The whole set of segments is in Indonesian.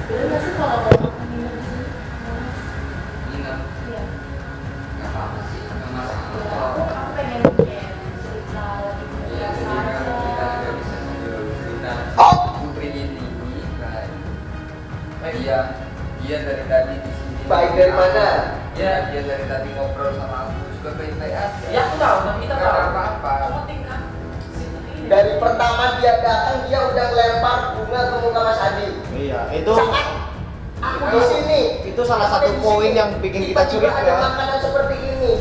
Boleh nggak sih kalau bapak nginep di sini? Nginep? Iya. Nggak apa-apa sih, nggak masalah. Ya, aku pengen kayak cerita lebih Iya, biasa jadi kan aja. kita juga bisa sambil cerita. Putri ini baik. Dia dari tadi di sini. Baik dari mana? Ya, dia dari tadi ngobrol sama aku juga baik-baik aja. Ya aku tahu, tapi kita Nggak tahu. ada apa-apa. Cuma tingkat situ ini. Dari pertama dia datang dia udah ngelempar bunga ke muka Mas Adi. Iya, itu Saat aku di sini, itu salah satu aku di poin sini, yang bikin kita tiba-tiba ada curiga. makanan seperti ini.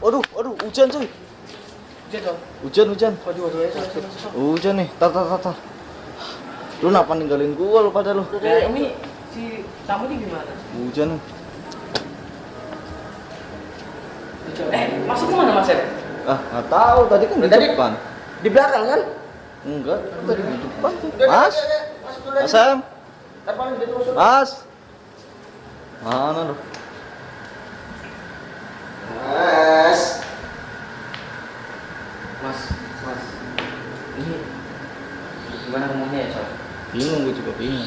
Aduh, hujan cuy. Jadi, Hujan. waduh, Hujan nih. Tar. Lu kenapa ninggalin gua lu pada lu? Ya ini si tamu ini gimana? Hujan nih. Masuk kemana Mas Ed? Ah, nggak tahu tadi kan di Tadi- depan. Di belakang kan? Enggak, tadi di depan tuh. Udah, Mas, udah, masuk dulu aja. Mas Sam, Ntar paling ditelusur. Mas. Mana lu? Mas. Mas. Ini gimana ngomongnya ya, Sob? Bingung gue juga bingung.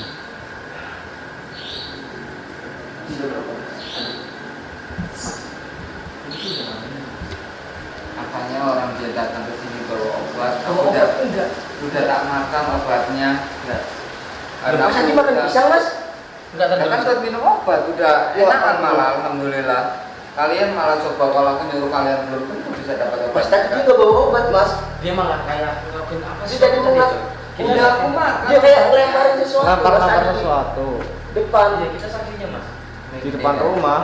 Katanya orang dia datang ke sini bawa obat. Bawa obat enggak? Udah tak makan obatnya. Enggak. Mas Adi makan pisang, Mas? Enggak Ya kan buat minum obat, udah enakan malah, alhamdulillah. Kalian malah coba kalau aku nyuruh kalian belum tentu bisa dapat obat. Mas tadi juga bawa obat, Mas. Dia malah kayak ngelakuin apa sih? Dia tadi mau Cob? Kita Udah aku makan. Dia kayak ngelemparin sesuatu, Lempar Mas Adi. sesuatu Depan. Iya, kita saksinya, Mas. di depan Iya. rumah.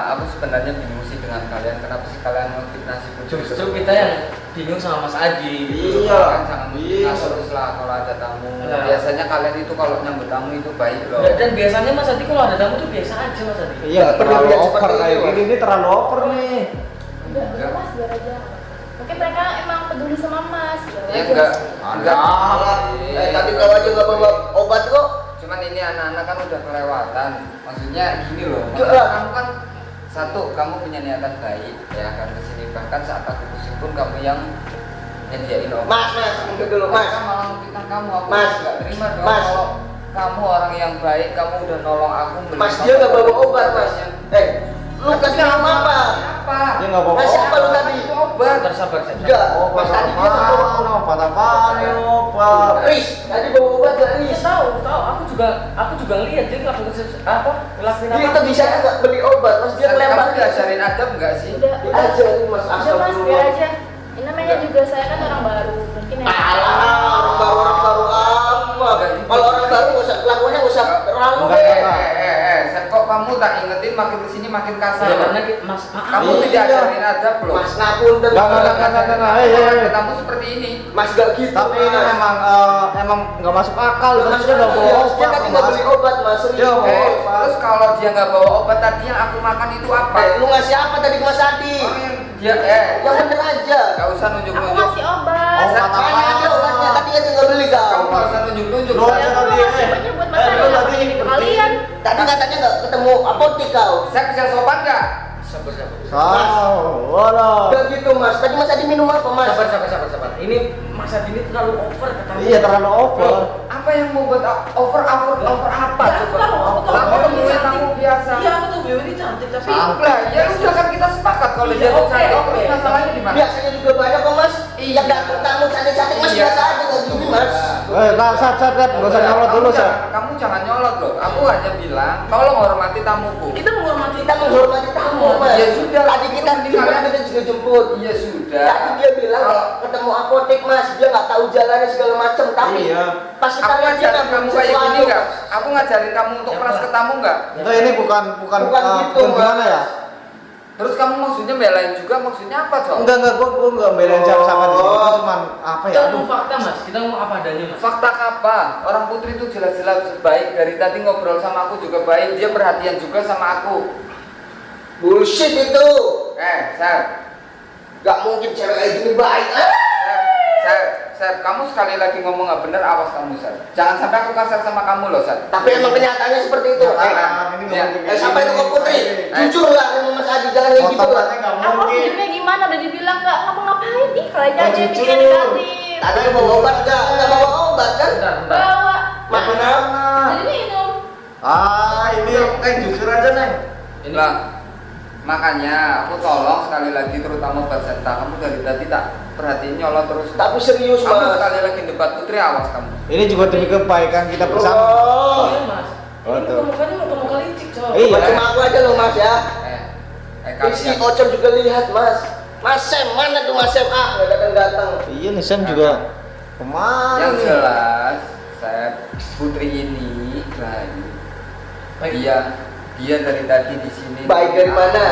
Aku sebenarnya bingung sih dengan kalian. Kenapa sih kalian ngefitnah si Putri? Justru kita yang bingung sama Mas Adi. Iya. Kan jangan Iya. ngefitnah terus lah kalau ada tamu. Iya. Biasanya kalian itu kalau nyambut tamu itu baik loh. Dan biasanya Mas Adi kalau ada tamu tuh biasa aja Mas Adi. Iya, Nggak perlu terlalu lihat over seperti kayak ini, Mas. gini. Ini terlalu over nih. Udah mas, biar aja. Mungkin mereka emang peduli sama mas. Biar Ya aja enggak, sih. enggak. Tadi kau aja nggak bawa obat kok. Cuman ini anak-anak kan udah kelewatan. Maksudnya gini loh. Enggak. Maksudnya kamu kan satu, kamu punya niatan baik ya kan kesini. Bahkan saat aku pusing pun kamu yang nyediain obat. Mas, mungkin dulu, Mas. Mereka malah ngefitnah kamu. Aku Mas. nggak terima dong. Mas. Kalau kamu orang yang baik, kamu udah nolong aku. Mas dia nggak bawa obat, Mas. Lu kasih minum apa? Apa? Dia nggak bawa Mas, siapa lu obat. tadi? Itu obat. Sabar. Enggak, Obat Mas tadi dia nggak bawa obat. obat apaan nih obat? Riz, tadi bawa obat nggak Iya Riz? tahu. Aku juga lihat dia ngelakuin ngelakuin Dia tuh bisa nggak beli obat, Mas dia Kamu ngelempar. diajarin adab nggak sih? Udah, Dia ajarin, Mas. udah mas, biar aja. Ini namanya juga saya kan orang baru, mungkin ya. Alah, orang baru apa? Kalau orang baru nggak usah kelakuannya nggak usah terlalu Enggak, deh. enggak. Set, kok kamu tak ingetin makin kesini makin kasar. Ya, karena Mas Kamu Iya. tidak ajarin adab loh. Mas ngapunten. Enggak. Ada tamu seperti ini. Mas gak gitu. Tapi ini Mas. emang nggak masuk akal. Mas Terus dia nggak bawa dia obat. tadi nggak beli obat, Mas. Dia bawa Terus kalau dia nggak bawa obat tadi yang aku makan itu apa? Lu ngasih apa tadi ke Mas Adi? Orang yang dia Yang bener aja. nggak usah Aku nunjuk-nunjuk. ngasih obat. Obat Mana apaan? ada obatnya tadi aja nggak beli Kamu kau. nggak usah nunjuk-nunjuk. Lu aja Aku tadi. ngasih obatnya buat mas Adi, lu nggak tadi pakai ke kalian. Tadi katanya nggak ketemu apotek kau. Saya bisa sopan nggak? sabar. Waduh. Udah gitu Mas. Tadi Mas Adi minum apa Mas? Sabar. Ini Mas Adi ini terlalu over kata Iya terlalu over. Apa yang mau buat over apa? Ya, Coba. aku tahu. Kamu temuin tamu biasa. Iya aku tuh beliau ini cantik tapi Lah, ya udah kan kita sepakat kalau Iya, dia oke, cantik. oke. Terus masalahnya di mana? Biasanya juga banyak kok Mas. Iya. Yang datang tamu cantik-cantik Mas Iya. biasa aja kayak gini Mas. Sat, nggak usah nyolot dulu, Sat. Kamu jangan nyolot loh. Aku Aku hanya bilang, tolong hormati tamuku. Kita menghormati tamu, Mas. Ya sudah. Tadi kita juga jemput. Iya sudah. Tadi dia bilang ketemu apotek, Mas. Dia nggak tahu jalannya segala macam. Tapi Iya. pas kita Aku lihat dia ngajarin kamu kayak gini sesuatu. nggak? Aku ngajarin kamu untuk keras ke tamu nggak? Enggak, ini bukan gitu, gimana Mas. ya? Terus kamu maksudnya belain juga, maksudnya apa, Cok? Enggak, gua enggak belain siapa-siapa di sini. Gua cuman apa ya? Kita Aduh. ngomong fakta mas, kita ngomong apa adanya mas. Fakta apa? Orang Putri itu jelas-jelas baik. Dari tadi ngobrol sama aku juga baik. Dia perhatian juga sama aku. Bullshit itu. Sar. Gak mungkin cewek kayak gini baik. Sar, kamu sekali lagi ngomong nggak bener, awas kamu, Sar. Jangan sampai aku kasar sama kamu loh, Sar. Tapi emang kenyataannya seperti itu. Sampai itu ke Putri. Jujur lah sama Mas Adi, jangan kayak gitu lah. Aku sendiri gimana udah dibilang nggak ngapa-ngapain nih kalian aja jujur. bikin negatif. Tadi bawa obat nggak bawa obat kan? Bentar. Bawa. Mana? Jadi minum. Ini jujur aja, Neng. Ini Lah, makanya aku tolong sekali lagi, terutama Mbak Senta, kamu dari tadi tak perhatiin nyolot terus. Tapi serius, Kamu Mas. sekali lagi debat Putri, awas kamu. Ini juga demi kebaikan kita bersama. Oh. iya mas. Oh, Ini tuh. mukanya muka licik coy. Iya. Cuma aku aja loh, Mas ya. Si Kalian. Ocon juga lihat, Mas. Mas Sem, mana tuh Mas Sem? Nggak datang-datang. Iya nih Sam juga kemana? Yang nih? jelas, saya Putri ini baik. Dia dari tadi di sini. Baik dari mana?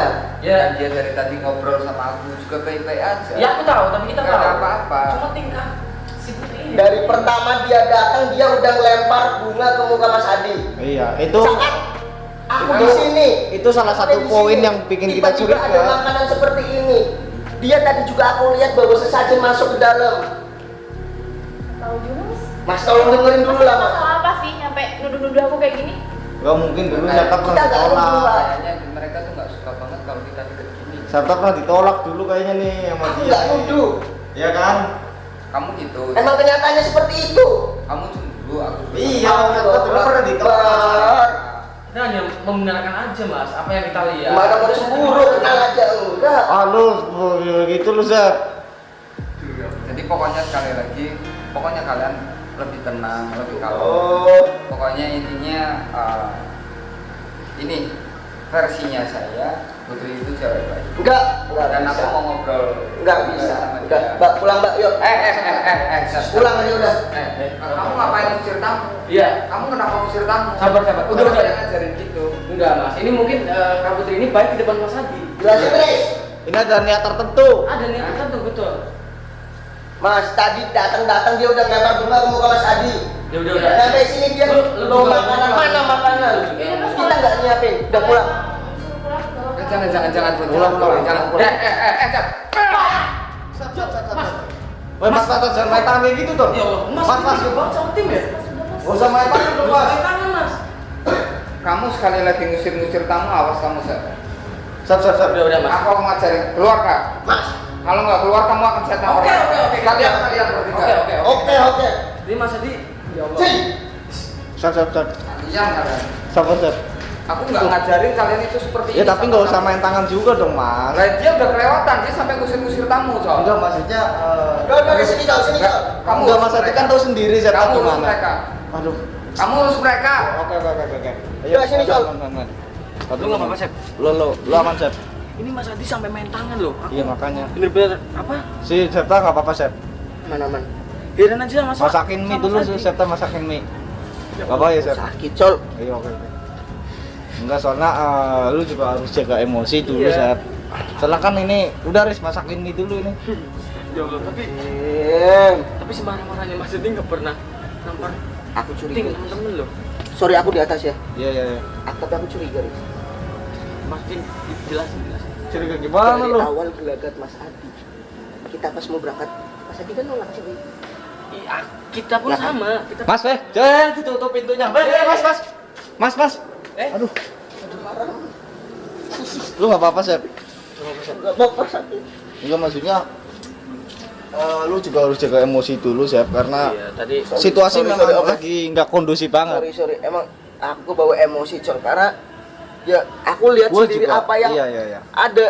Ya, dia dari tadi ngobrol sama aku juga baik-baik aja. Ya aku tahu, tapi kita Nggak tahu. ada apa-apa. Cuma tingkah si Putri ini. Dari pertama dia datang, dia udah ngelempar bunga ke muka Mas Adi. Iya, itu Saat aku di sini, itu salah satu Di poin sini, yang bikin kita tiba-tiba ada curiga. makanan seperti ini. Dia tadi juga aku lihat bawa sesajen masuk ke dalam. Tahu juga mas. Mas tolong dengerin dulu lah, Mas. Masalah apa sih nyampe nuduh-nuduh aku kayak gini? Gak mungkin dulu Nah, Sarta pernah kita nggak ditolak. berdua. Kayaknya mereka tuh nggak suka banget kalau kita deket gini. Sarta pernah ditolak dulu kayaknya nih sama Aku dia. nggak nuduh. Iya kan? Kamu gitu. Emang kenyataannya seperti itu. Kamu cemburu, aku. Iya, Sarta dulu pernah ditolak. Akbar. Kita hanya membenarkan aja mas, apa yang kita lihat. Mana mau cemburu, kenal aja enggak. Ah lu gitu lu Zat. Jadi pokoknya sekali lagi, pokoknya kalian lebih tenang, lebih kalem. Oh, Pokoknya intinya ini versinya saya, Putri itu cewek baik. enggak Dan bisa. aku mau ngobrol. Enggak juga bisa. sama Udah, dia. Mbak, pulang Mbak, yuk. Sat. Pulang aja udah. Kamu ngapain usir tamu? Iya. Kamu kenapa usir tamu? Sabar. Udah Udah. yang ngajarin gitu. Enggak mas, ini mungkin Kak Putri ini baik di depan Mas Adi. Jelasin, Tris. Ini ada niat tertentu. Ada niat tertentu betul. Mas, tadi datang dia udah ngelempar bunga ke muka Mas Adi. Ya udah. Sampai sini dia Lu bawa juga makanan, ngomong. mana makanan? Lu juga ngomong. Kita nggak nyiapin, udah pulang. Suruh pulang, bawa Jangan Putri. Pulang. Jangan. Cap. Woi Mas Tata jangan main tangan kayak gitu dong. Ya Allah, Mas, Mas. juga banget sama tim ya. Gak usah main tangan dong Mas. Main tangan mas. Kamu sekali lagi ngusir tamu, awas kamu, Sat. Sap. Udah mas. Aku mau ngajarin, keluar Kak. Mas, Kalau nggak keluar kamu akan saya tahu. Oke. Kalian bertiga. oke. Ini Mas Adi. Ya Allah. Sini. Sap. Kalian kalian. Sap. Aku nggak ngajarin kalian itu seperti Ya ini. tapi nggak usah main tangan juga dong Mas. Lah dia udah kelewatan, dia sampai ngusir tamu, Cok. Enggak maksudnya Udah, sini kau, sini kau. Kamu enggak urus Mas Adi mereka. kan tahu sendiri saya Kamu urus gimana. mereka. Aduh. Kamu urus mereka. Oke. Udah, sini, Sol. Lu nggak apa-apa Sep. Lu aman Sep. Ini Mas Adi sampai main tangan loh. Aku Iya makanya. bener-bener apa? Si Septa nggak apa-apa Sep. Mana? Biarin aja Mas. Masakin mie sama dulu Mas Adi. si Septa masakin mie. Gak apa ya Sep? Sakit, Sol. Iya oke. Enggak soalnya lu juga harus jaga emosi dulu Iya. Sep. Soalnya kan ini udah Riz masakin mie dulu ini. Ya Allah, tapi semarah-marahnya Mas Adi nggak pernah nampar Aku ting curiga. temen-temen loh. Sorry, aku di atas ya. Iya. Tapi aku curiga, Riz. Mas Adi jelasin. Curiga gimana Dari lu? awal gelagat Mas Adi. Kita pas mau berangkat, Mas Adi kan nolak sih. Iya, kita pun Ya kan? sama. Kita Mas, jangan ditutup pintunya. Mas. Aduh. Lu nggak apa-apa, Sep? Enggak apa-apa sakit. Enggak maksudnya lu juga harus jaga emosi dulu, Sep, karena Iya, tadi situasi Sorry, memang oke. lagi nggak kondusif banget. Sorry. Emang aku bawa emosi, Col, karena ya aku lihat Gua sendiri juga. apa yang Iya. ada.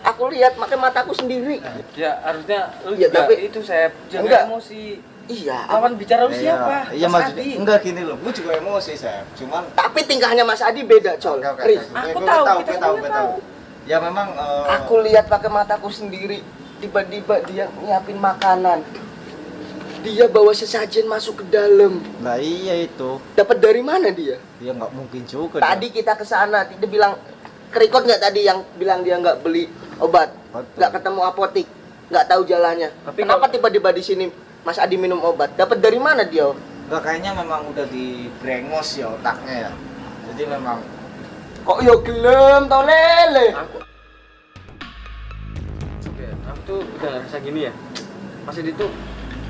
Aku lihat pakai mataku sendiri. ya harusnya lu Iya, juga tapi- itu saya jaga Enggak. emosi. Iya, Lawan bicara lu siapa? Iya Mas maksudnya Adi. enggak gini loh. Gue juga emosi, Sep. Cuman tapi tingkahnya Mas Adi beda, Col. Riz, Aku Gue tahu, tahu, kita gue tahu, semuanya gue tahu. tahu. Ya memang aku lihat pakai mataku sendiri. Tiba-tiba dia nyiapin makanan. Dia bawa sesajen masuk ke dalam. Nah iya itu. Dapat dari mana dia? Dia nggak mungkin juga. Tadi kita ke sana, dia bilang kerikot nggak tadi yang bilang dia nggak beli obat, Betul. nggak ketemu apotik, nggak tahu jalannya. Tapi Kenapa tiba-tiba di sini Mas Adi minum obat? Dapat dari mana dia? Enggak, kayaknya memang udah dibrengos ya otaknya ya. Jadi memang Kok yo gelem tau lele? Aku tuh udah nggak bisa gini ya. Mas Adi tuh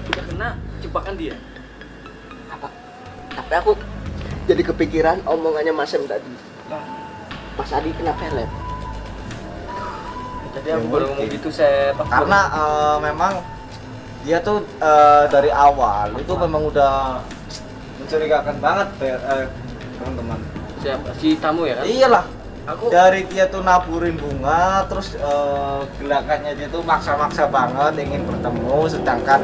udah kena jebakan dia. Apa? Tapi aku jadi kepikiran omongannya Mas Em tadi. Lah, Mas Adi kena pelet. tadi Ya, aku baru ngomong mungkin. gitu saya karena memang dia tuh dari awal itu memang udah mencurigakan banget teman-teman. siapa si tamu ya kan? Iyalah. Aku Dari dia tuh naburin bunga, terus gelagatnya dia tuh maksa-maksa banget ingin bertemu, sedangkan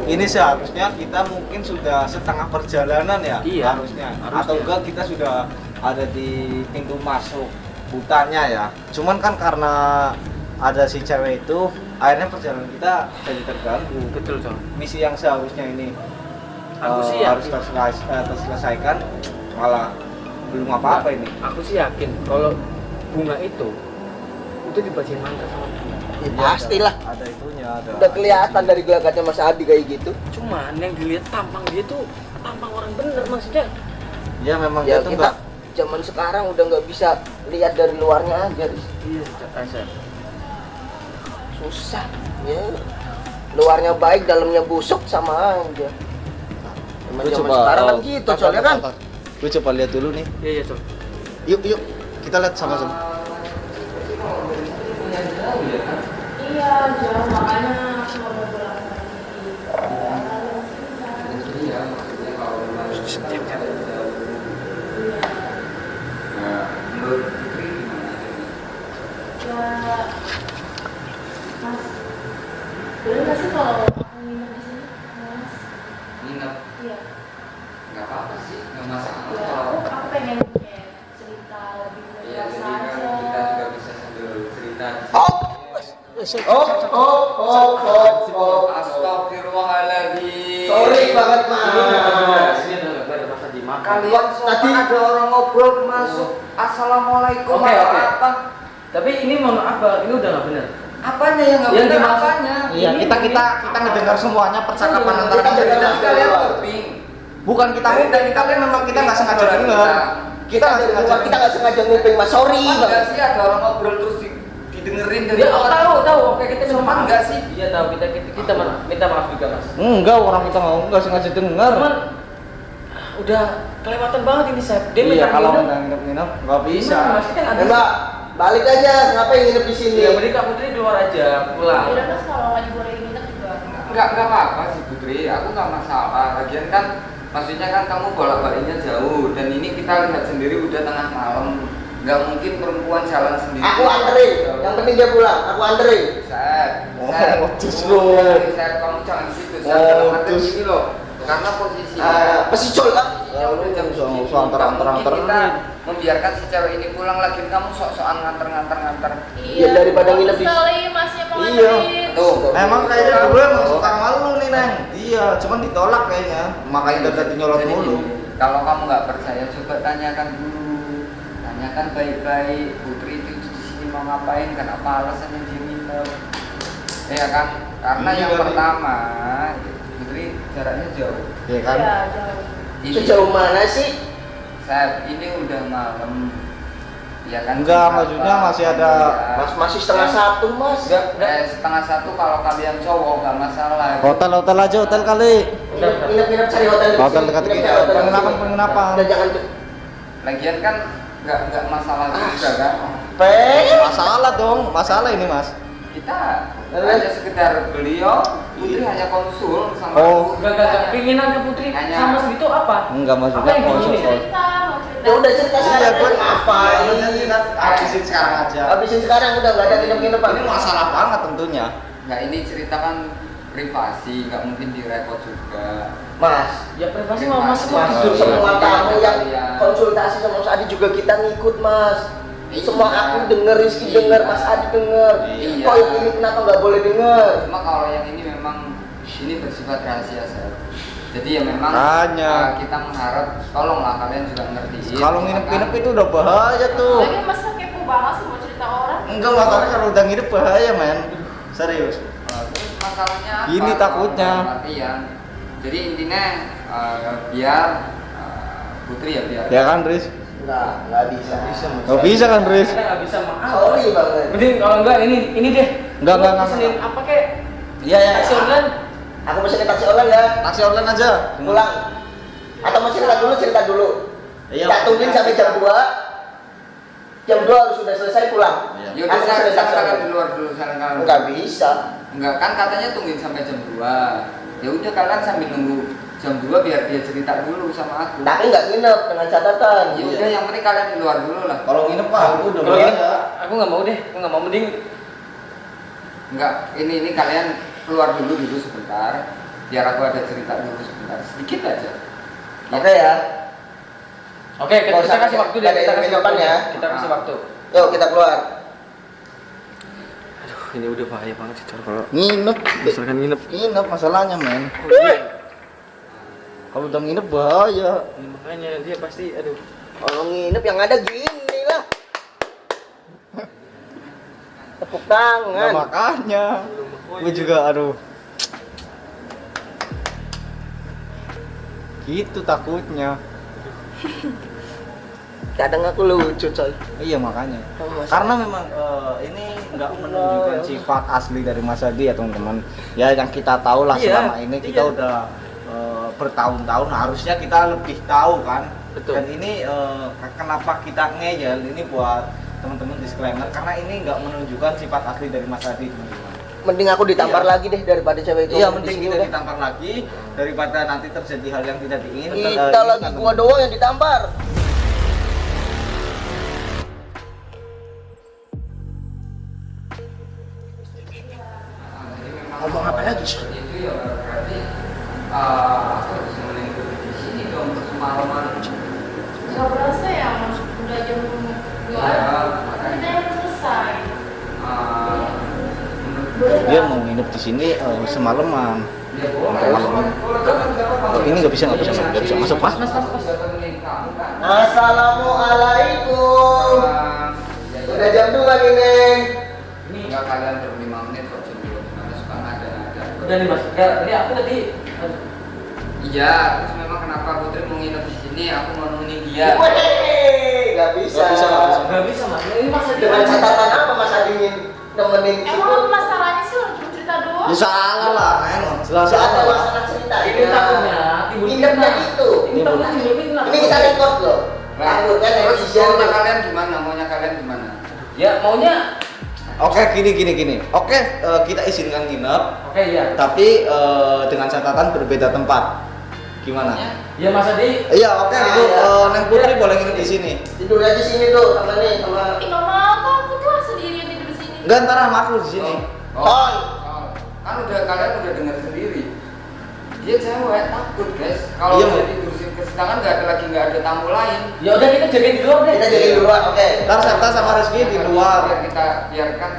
ini seharusnya kita mungkin sudah setengah perjalanan ya, Iya, harusnya. harusnya. Atau enggak kita sudah ada di pintu masuk hutannya ya. Cuman kan karena ada si cewek itu, akhirnya perjalanan kita jadi terganggu. betul Col. Misi yang seharusnya ini Aku sih harus yakin. terselesaikan, malah belum apa-apa ini. Aku sih yakin kalau bunga itu dibacain mantra sama dia. Ya, pastilah. Ada itunya, ada. Udah kelihatan dari gelagatnya Mas Adi kayak gitu. Cuman yang dilihat tampang dia tuh tampang orang bener maksudnya. Ya memang Ya dia tuh kita enggak. zaman sekarang udah nggak bisa lihat dari luarnya aja. Riz. Iya, Asep. Susah. Ya. Luarnya baik, dalamnya busuk sama aja. Zaman sekarang kan gitu, soalnya kan. Gue coba lihat dulu nih. Iya, iya, Col. Yuk, yuk. Kita lihat sama-sama. Iya, jauh makanya aku nggak mau pulang lagi. Iya, maksudnya kalau memang Iya. Nah, menurut Putri gimana? Ya, Mas, boleh nggak sih kalau aku nginep di sini, Mas? Nginep Iya. nggak apa-apa sih, nggak masalah Ya, kalau aku pengen kayak cerita lebih iya, luas jadi kan aja. kita juga bisa sambil cerita. Astagfirullahaladzim. Sorry banget, Mas. Ini udah nggak ada Mas Adi. Makan. Kalian tadi ada orang ngobrol masuk. Assalamualaikum. Oke, atau oke. apa? Tapi ini mohon maaf, Bang, ini udah nggak benar. Apanya yang nggak Yang benar? dimaksud- Apanya? Iya, Ini- kita ngedengar semuanya percakapan Iya, antara kita kita. dengar. Jadi kalian kuping. Bukan kita nguping, tapi memang kita nggak sengaja dengar. Kita dari luar kita nggak sengaja nguping, Mas. Sorry Sumpah banget. nggak sih ada orang ngobrol terus didengerin dari Dia luar? tahu, oke kita minta Sumpah maaf. nggak sih? Iya tahu, kita minta maaf juga, Mas. Enggak, orang kita nggak sengaja dengar. Cuman udah kelewatan banget ini, Sep. Dia Iya, minta kalau minum. nginep-nginep nggak bisa. Gimana, Mas? Kita nggak Ya, bisa. Mbak, balik aja. Ngapain nginep di sini? Ya, mending Kak Putri di luar aja, pulang. Udah Mas, kalau nggak dibolehin nginep juga. Nggak apa-apa sih Putri, aku nggak masalah. Lagian kan, maksudnya kan kamu bolak-baliknya jauh dan ini kita lihat sendiri udah tengah malam. Nggak mungkin perempuan jalan sendiri. Aku anterin. Yang penting dia pulang. Aku anterin. Sep, Oh, Sep. justru. Sep, kamu jangan gitu. Sep, Oh, dalam arti terus. gini loh. Karena posisi Pesicol kan? Ya udah jam Usah segini. antar-antar. Nggak mungkin kita membiarkan si cewek ini pulang lagi kamu sok-sokan nganter. Iya, daripada nginep di- sekali Masnya mau Iya. nganterin. Tuh. Emang kayaknya gue mau suka sama lu nih, Neng. Iya, cuman ditolak kayaknya. Makanya udah jadi nyolot Jadi mulu. gini, kalau kamu nggak percaya coba tanyakan dulu. Tanyakan baik-baik Putri itu di sini mau ngapain, kenapa alasannya dia nginep. Ya kan? Karena Iya, yang berarti. pertama Putri jaraknya jauh. Iya kan? Iya, jauh. Ini Sejauh mana sih? Sep, ini udah malam. Ya kan? Enggak, Jam maksudnya berapa? masih ada. Iya. Mas masih setengah satu, Mas. Setengah satu kalau kalian cowok nggak masalah. Hotel aja, hotel kali. Nginep cari hotel dekat Hotel sini. dekat Nginep kita. cari hotel dekat sini. Penginapan. Dan jangan Lagian kan nggak masalah juga kan? Masalah dong, masalah ini, Mas. Kita hanya sekedar beliau, Putri hanya konsul sama Oh. aku. Enggak. Keinginan Kak Putri Hanya- sama segitu apa? Enggak, maksudnya Apa yang konsul. begini? Cerita, mau cerita. Ya udah cerita sekarang. Iya, gue Ngapain? habisin sekarang aja. Habisin sekarang udah nggak ada nginep-nginepan. Ini masalah banget tentunya. Nah ini cerita kan privasi, nggak mungkin direkod juga. Mas, Ya privasi mama semua Mas, tidur semua tamu yang Kalian. konsultasi sama Mas Adi juga kita ngikut Mas. Iya. Semua aku denger, Rizky denger, Mas Adi denger. Iya. Kok yang ini kenapa nggak boleh denger? Cuma kalau yang ini memang ini bersifat rahasia Seth. Jadi ya memang Makanya. kita mengharap tolonglah kalian juga ngertiin. Kalau nginep-nginep itu udah bahaya tuh. Lagi masa kepo banget sih mau cerita orang. Enggak, makanya kalau udah nginep bahaya men. Serius. Terus masalahnya apa? Ini takutnya. Kalau latihan. Jadi intinya biar Putri ya biar. Ya kan, Riz? Nggak bisa. Nggak bisa kan, Riz? Kita nggak bisa maaf. Sorry banget. Mending kalau enggak ini deh. Enggak, Lu enggak. pesenin apa kek? Iya, ya. Taksi online. Aku pesenin taksi online ya. Taksi online aja. Pulang. Atau mau cerita dulu. Iya. Tak tungguin sampai jam 2. Jam 2 harus sudah selesai pulang. Iya. Yaudah Aku saya pesenin taksi katakan online. di luar dulu sekarang. Nggak bisa. Enggak kan katanya tungguin sampai jam 2. Ya udah kalian sambil nunggu jam 2 biar dia cerita dulu sama aku. Tapi nggak nginep dengan catatan. Ya udah yang penting kalian di luar dulu lah. Kalau nginep Pak, aku udah Kalau ini bahaya. aku nggak mau deh. Aku nggak mau, mending Enggak, ini kalian keluar dulu sebentar. Biar aku ada cerita dulu sebentar, sedikit aja. Oke ya. Oke, kita, Nggak usah kasih waktu deh. ada Kita yang kasih depan waktu ya. Kita kasih waktu. Yuk kita keluar. Aduh, ini udah bahaya banget sih kalau Nginep. misalkan nginep. Nginep masalahnya, men. Kalau udah nginep bahaya. Ya, makanya dia pasti aduh. Kalau nginep yang ada gini lah. Tepuk tangan. Nah, makanya. Gue juga aduh. Gitu takutnya. Kadang aku lucu coy. Iya makanya. Oh, Mas. Karena memang ini nggak menunjukkan sifat asli dari Mas Adi ya teman-teman. Ya yang kita tahu lah Iya, selama ini kita iya. udah bertahun-tahun harusnya kita lebih tahu kan. Betul. Dan ini kenapa kita ngeyel ini buat teman-teman disclaimer karena ini nggak menunjukkan sifat asli dari Mas Adi teman-teman. Mending aku ditampar Iya. lagi deh daripada cewek itu. Iya di mending sini kita udah. ditampar lagi daripada nanti terjadi hal yang tidak diinginkan. Kita lagi gua doang yang ditampar. Ngomong apa lagi sih? Itu ya berarti aku harus melingkupi di sini dong semalaman. Nggak berasa ya mas, udah jam 2. Ya, Kita yang selesai. Dia mau nginep di sini semalaman. Ya boleh. Ini nggak bisa masuk Pak. Assalamualaikum. Udah jam 2 nih, Neng. Ini enggak kalian per 5 menit kok jam 2 gimana suka ada. Udah nih Mas. Ya, ini aku tadi Iya, terus memang kenapa Putri mau nginep di sini? Aku mau nemenin dia. Wih, nggak bisa. nggak bisa Mas. Ini Mas Adi. Dengan catatan apa Mas Adi ingin nemenin situ? Emang masalahnya sih cuma cerita doang. Ya salah lah, men. Tidak ada masalah cerita. Ini takutnya timbul Nginepnya fitnah. itu. Ini takutnya timbul fitnah. Ini kita record loh. Takutnya Terus netizen. maunya kalian gimana? Maunya kalian gimana? Ya maunya. Oke, gini. Oke, kita izinkan nginep, Oke ya. tapi dengan catatan berbeda tempat. Gimana? Ya Mas Adi. Iya, oke. Ah, Itu iya. Neng Putri boleh nginep di sini. Tidur aja sini tuh sama nih sama. Ih nggak mau kok, aku tuh sendirian tidur di sini. Enggak, ntar sama aku di sini. Ton. Kan kalian udah dengar sendiri. Dia cewek takut guys. Kalau Iya, dia Mas. tidur sini sedangkan nggak ada tamu lain. Ya udah kita jagain di luar deh. Kita jadi duluan, oke. Ntar Septa sama Rizky di luar. Biar kita biarkan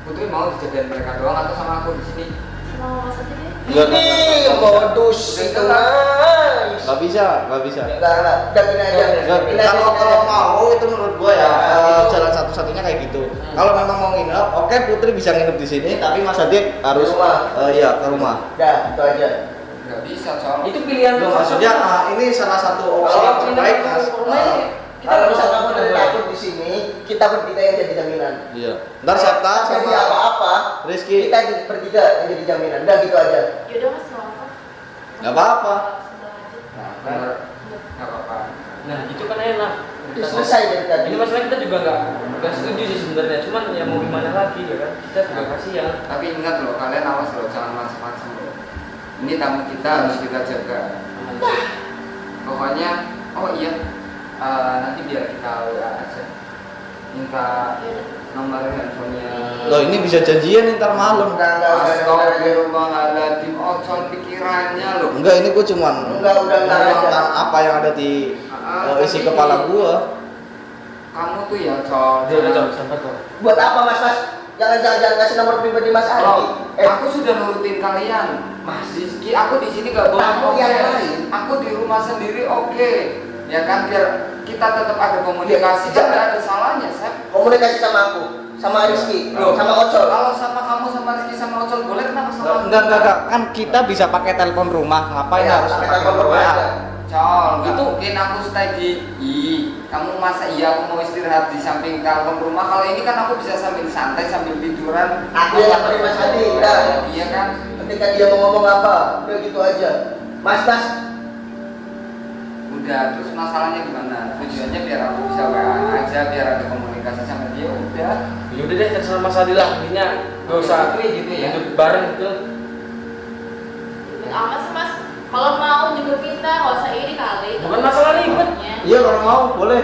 Putri mau dijagain mereka doang atau sama aku di sini. Sama mas aja deh. Ini modus itu guys. Nggak bisa. Enggak, udah gini aja. Nggak, Gini aja, kalau gini kalau aja. mau itu menurut gua ya Nah, jalan satu-satunya kayak gitu. Kalau memang mau nginep, oke Putri bisa nginep di sini, tapi Mas Adit harus Ke rumah. iya ke rumah. Udah, itu aja. Nggak bisa soal. Itu pilihan. Loh, maksudnya ini salah satu opsi yang terbaik Mas. Kalau misalkan kamu dari takut di sini, kita bertiga yang jadi jaminan. Iya. Ntar Septa Jadi sama apa-apa, Rizky. kita bertiga yang jadi jaminan. Udah gitu aja. Yaudah mas nggak apa. Nggak apa-apa. Sebelah aja. Nah, bener. Nggak apa-apa. Nah itu kan enak. Udah selesai dari tadi. Ini masalah kita juga nggak setuju sih sebenarnya. Cuman ya mau gimana lagi ya kan. Kita juga kasihan. Tapi ingat loh, kalian awas loh, jangan macam-macam loh. Ini tamu kita harus kita jaga. Pokoknya, oh iya, nanti biar kita WA aja. Minta Yaudah. nomor handphonenya. Loh ini bisa janjian ntar malam. Astagfirullahaladzim, ocol pikirannya loh. Enggak, ini gue cuman Enggak, udah ntar aja. menuangkan apa yang ada di isi kepala gue. Kamu tuh ya col. Udah Col, sampai kok. Buat apa Mas? Jangan kasih nomor pribadi Mas Adi. Oh, aku sudah nurutin kalian. Mas Rizky, aku di sini gak boleh. Kamu oke. yang lain. Aku di rumah sendiri oke. Ya kan biar kita tetap ada komunikasi. Kan gak ada salahnya, Sep. Komunikasi sama aku, sama Rizky, Loh, sama Ocol. Kalau sama kamu, sama Rizky, sama Ocol boleh, kenapa sama aku? Enggak. Kan kita bisa pakai telepon rumah. Ngapain Ya, harus pakai pakai telepon rumah aja. Col, gak Itu- mungkin aku stay di kamu masa iya aku mau istirahat di samping telepon rumah. Kalau ini kan aku bisa sambil santai, sambil tiduran. Aku yang nyamperin Mas Adi, udah. Iya kan? Ketika dia mau ngomong apa, udah gitu aja. Mas, Udah, terus masalahnya gimana? Tujuannya biar aku bisa WA aja, biar ada komunikasi sama dia. Udah. Ya udah deh, terserah Mas Adi lah. Intinya gak usah gitu ya. hidup bareng gitu. Ribet amat sih Mas. Kalau mau juga kita, nggak usah iri kali. Bukan masalah ribet. Iya kalau mau boleh.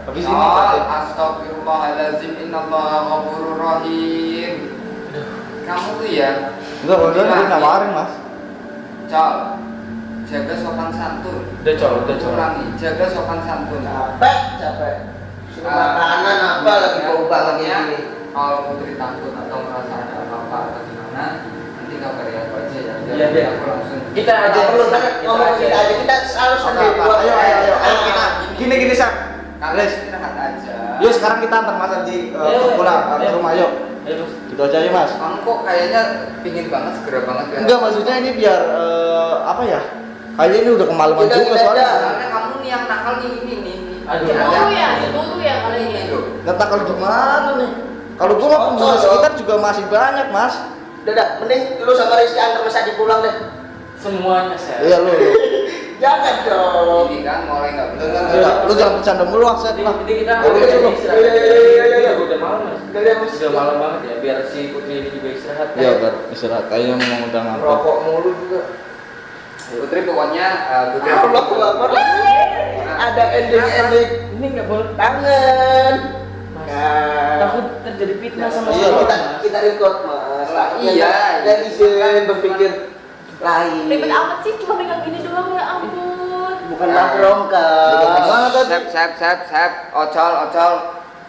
Habis ini Col, astagfirullahaladzim, innallaha ghafurur rahim. Kamu tuh ya. enggak boleh Gila, nawarin Mas. Col, jaga sopan santun. Udah Col. Ulangi, jaga sopan santun. capek. Suruh makanan apa lagi bau banget ya. ini. Kalau Putri takut atau merasa ada apa-apa atau gimana, nanti kabari aku aja ya. Iya, biar. Aku langsung. Kita aja. Nggak perlu kan ngomong kita aja, kita selalu sendiri. Ayo kita gini Sak. Kalian istirahat aja. Yuk sekarang kita antar Mas Adi pulang ke rumah yuk. Ayo Mas. Gitu aja ya Mas. Kamu kok kayaknya pingin banget segera banget ya? Enggak, maksudnya ini biar apa ya? Kayaknya ini udah kemalaman Udah, juga kita soalnya. aja. Karena kamu nih yang nakal nih ini. Aduh. Cemburu ya kali ini ini. loh. Nggak takal gimana nih? Kalau gua mah pengguna sekitar juga masih banyak Mas. Udah, mending lu sama Rizky antar Mas Adi pulang deh. Semuanya saya. Iya lu. Jangan dong. Ini kan mulai nggak bisa. Enggak. Lu jangan bercanda mulu Akset Jadi lah. kita Oke, udah cukup. istirahat. Iya. Udah malam Mas. Udah deh, Mas. Sudah malam banget ya, biar si Putri ini juga istirahat. Iya, Bar. Istirahat kayaknya mau ngundang apa? Rokok mulu juga. Putri pokoknya Putri. Allah Akbar. Ada ending-ending Ini nggak boleh. tangan. Mas. Nah. Takut terjadi fitnah sama Iya, orang, kita, Mas. kita record Mas. Iya. Dan izin berpikir lain. Ribet amat sih, cuma megang gini doang ya ampun. Bukan nongkrong kan. Gimana tadi? Sep, ocol.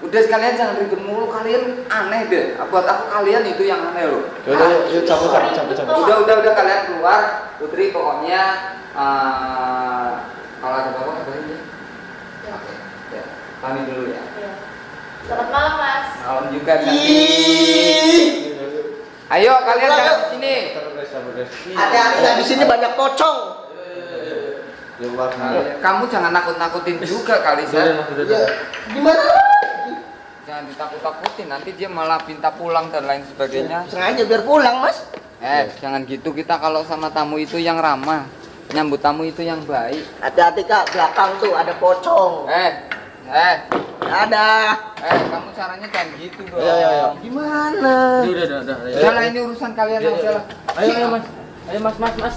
Udah sekalian jangan ribet mulu, kalian aneh deh. Buat aku kalian itu yang aneh loh. Yaudah, yuk cabut. Udah kalian keluar. Putri pokoknya kalau ada apa-apa kabarin ya. Oke, ya. Pamit dulu ya. Iya. Selamat malam Mas. Malam juga nanti. Ayo kalian jangan di sini. Hati-hati nggak di sini banyak pocong. Kamu jangan nakut-nakutin juga kali Udah, Sep. Mas, udah. Ya, gimana? Jangan ditakut-takutin, nanti dia malah minta pulang dan lain sebagainya. Sengaja biar pulang Mas. Jangan gitu, kita kalau sama tamu itu yang ramah, nyambut tamu itu yang baik. Hati-hati Kak, belakang tuh ada pocong. Ada. Kamu caranya jangan gitu dong. Ayo. Gimana? Udah. Udah lah, ini urusan kalian aja lah. Ayo Mas. Ayo Mas.